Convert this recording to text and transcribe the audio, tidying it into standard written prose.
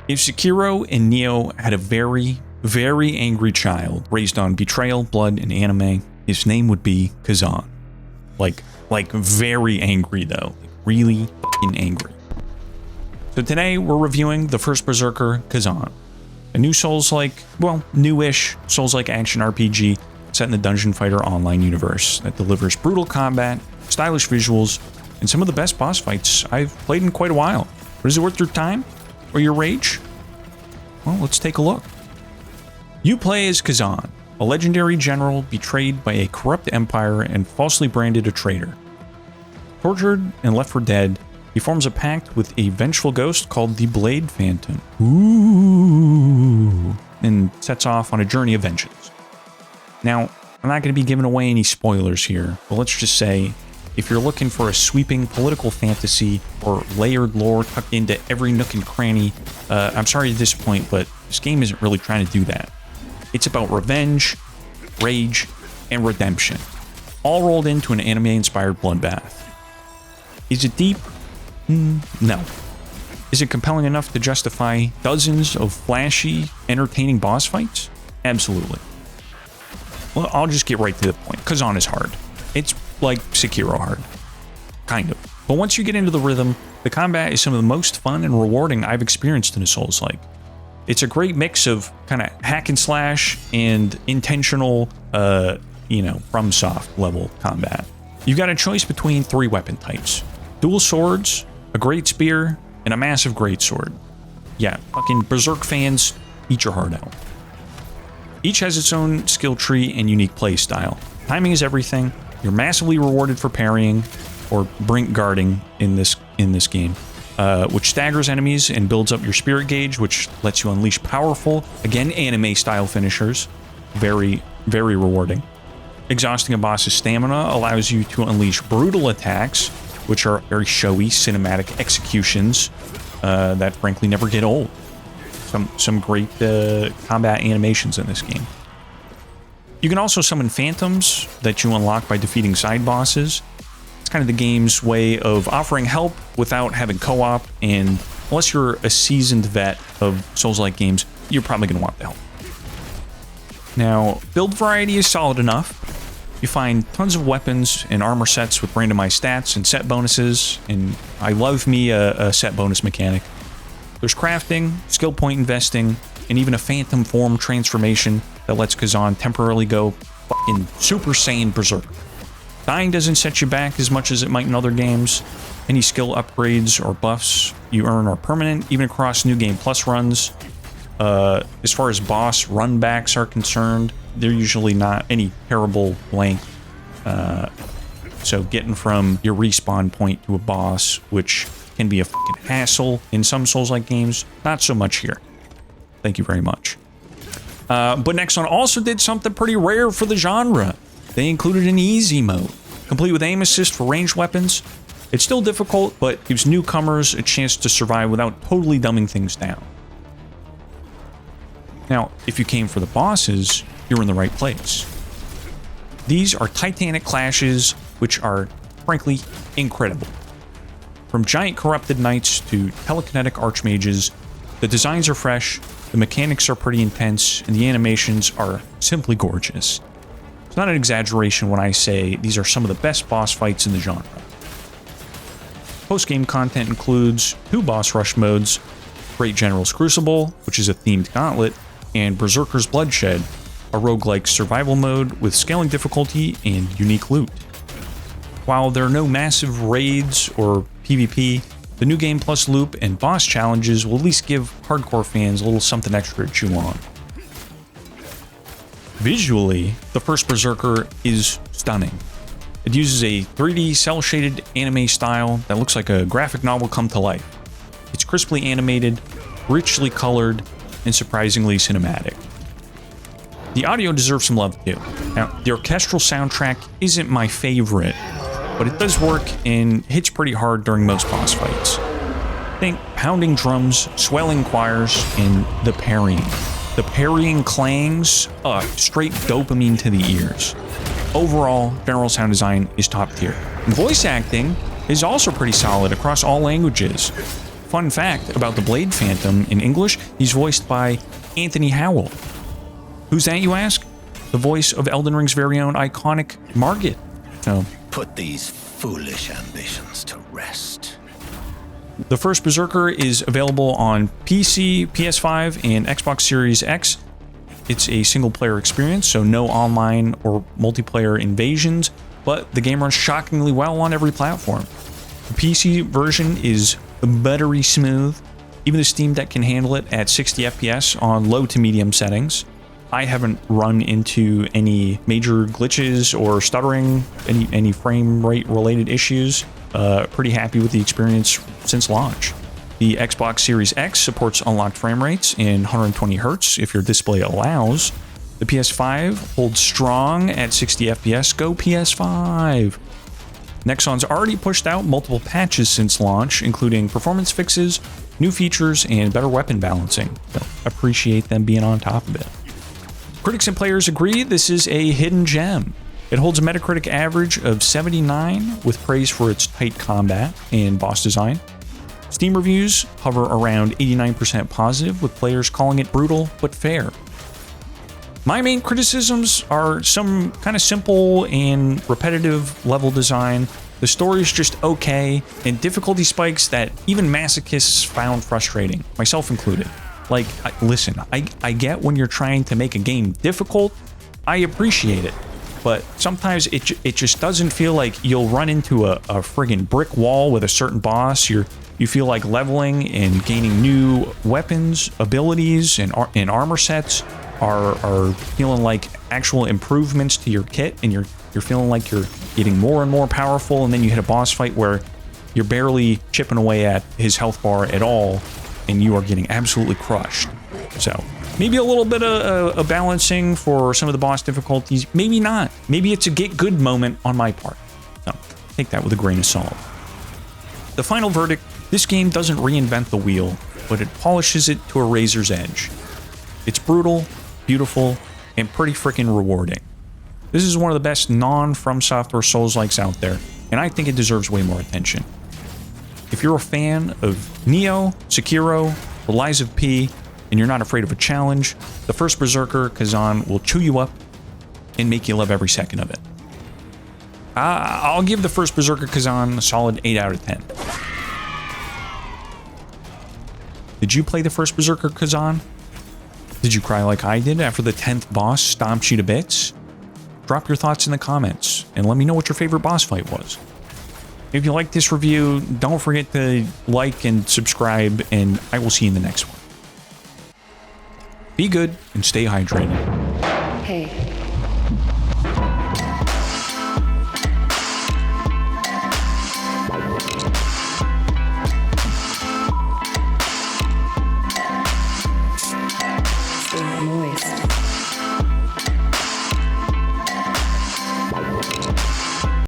If Sekiro and Nioh had a very, very angry child raised on betrayal, blood, and anime, his name would be Khazan. Like very angry though. Like really fucking angry. So today we're reviewing the First Berserker, Khazan. A new Souls-like, well, newish Souls-like action RPG set in the Dungeon Fighter Online universe that delivers brutal combat, stylish visuals, and some of the best boss fights I've played in quite a while. But is it worth your time? Or your rage? Well, let's take a look. You play as Khazan, a legendary general betrayed by a corrupt empire and falsely branded a traitor. Tortured and left for dead, he forms a pact with a vengeful ghost called the Blade Phantom. Ooh. And sets off on a journey of vengeance. Now, I'm not going to be giving away any spoilers here, but let's just say, if you're looking for a sweeping political fantasy or layered lore tucked into every nook and cranny, I'm sorry to disappoint, but this game isn't really trying to do that. It's about revenge, rage, and redemption, all rolled into an anime-inspired bloodbath. Is it deep? No. Is it compelling enough to justify dozens of flashy, entertaining boss fights? Absolutely. Well, I'll just get right to the point. Khazan is hard. It's like Sekiro hard. Kind of. But once you get into the rhythm, the combat is some of the most fun and rewarding I've experienced in a Souls-like. It's a great mix of kind of hack and slash and intentional, FromSoft level combat. You've got a choice between 3 weapon types. Dual swords, a great spear, and a massive greatsword. Yeah, fucking Berserk fans, eat your heart out. Each has its own skill tree and unique play style. Timing is everything. You're massively rewarded for parrying, or brink guarding in this game, which staggers enemies and builds up your spirit gauge, which lets you unleash powerful, again, anime-style finishers. Very, very rewarding. Exhausting a boss's stamina allows you to unleash brutal attacks, which are very showy, cinematic executions that frankly never get old. Some great combat animations in this game. You can also summon phantoms that you unlock by defeating side bosses. It's kind of the game's way of offering help without having co-op, and unless you're a seasoned vet of Souls-like games, you're probably going to want the help. Now, build variety is solid enough. You find tons of weapons and armor sets with randomized stats and set bonuses, and I love me a set bonus mechanic. There's crafting, skill point investing, and even a phantom form transformation that lets Khazan temporarily go fucking Super Saiyan Berserker. Dying doesn't set you back as much as it might in other games. Any skill upgrades or buffs you earn are permanent, even across New Game Plus runs. As far as boss runbacks are concerned, they're usually not any terrible length. So getting from your respawn point to a boss, which can be a fucking hassle in some Souls-like games, not so much here. Thank you very much. But Nexon also did something pretty rare for the genre. They included an easy mode, complete with aim assist for ranged weapons. It's still difficult, but gives newcomers a chance to survive without totally dumbing things down. Now, if you came for the bosses, you're in the right place. These are titanic clashes, which are, frankly, incredible. From giant corrupted knights to telekinetic archmages, the designs are fresh, the mechanics are pretty intense, and the animations are simply gorgeous. It's not an exaggeration when I say these are some of the best boss fights in the genre. Post-game content includes 2 boss rush modes, Great General's Crucible, which is a themed gauntlet, and Berserker's Bloodshed, a roguelike survival mode with scaling difficulty and unique loot. While there are no massive raids or PvP, the New Game Plus loop and boss challenges will at least give hardcore fans a little something extra to chew on. Visually, the First Berserker is stunning. It uses a 3D cel-shaded anime style that looks like a graphic novel come to life. It's crisply animated, richly colored, and surprisingly cinematic. The audio deserves some love too. Now, the orchestral soundtrack isn't my favorite, but it does work and hits pretty hard during most boss fights. Think pounding drums, swelling choirs, and the parrying. The parrying clangs, straight dopamine to the ears. Overall, general sound design is top tier. And voice acting is also pretty solid across all languages. Fun fact about the Blade Phantom in English, he's voiced by Anthony Howell. Who's that, you ask? The voice of Elden Ring's very own iconic Margit. So, put these foolish ambitions to rest. The First Berserker is available on PC, PS5, and Xbox Series X. It's a single-player experience, so no online or multiplayer invasions, but the game runs shockingly well on every platform. The PC version is buttery smooth. Even the Steam Deck can handle it at 60 FPS on low to medium settings. I haven't run into any major glitches or stuttering, any frame rate related issues. Pretty happy with the experience since launch. The Xbox Series X supports unlocked frame rates in 120 Hz if your display allows. The PS5 holds strong at 60 FPS. Go PS5! Nexon's already pushed out multiple patches since launch, including performance fixes, new features, and better weapon balancing. So appreciate them being on top of it. Critics and players agree this is a hidden gem. It holds a Metacritic average of 79, with praise for its tight combat and boss design. Steam reviews hover around 89% positive, with players calling it brutal but fair. My main criticisms are some kind of simple and repetitive level design. The story is just okay, and difficulty spikes that even masochists found frustrating, myself included. Like, listen, I get when you're trying to make a game difficult, I appreciate it. But sometimes it just doesn't feel like you'll run into a friggin' brick wall with a certain boss. You feel like leveling and gaining new weapons, abilities, and armor sets are feeling like actual improvements to your kit, and you're feeling like you're getting more and more powerful, and then you hit a boss fight where you're barely chipping away at his health bar at all, and you are getting absolutely crushed. So maybe a little bit of a balancing for some of the boss difficulties. Maybe not. Maybe it's a get good moment on my part. So take that with a grain of salt. The final verdict, this game doesn't reinvent the wheel, but it polishes it to a razor's edge. It's brutal, beautiful, and pretty freaking rewarding. This is one of the best non-From Software Souls-likes out there, and I think it deserves way more attention. If you're a fan of Nioh, Sekiro, The Lies of P, and you're not afraid of a challenge, the First Berserker Khazan will chew you up and make you love every second of it. I'll give the First Berserker Khazan a solid 8 out of 10. Did you play the First Berserker Khazan? Did you cry like I did after the 10th boss stomped you to bits? Drop your thoughts in the comments and let me know what your favorite boss fight was. If you like this review, don't forget to like and subscribe, and I will see you in the next one. Be good and stay hydrated. Hey.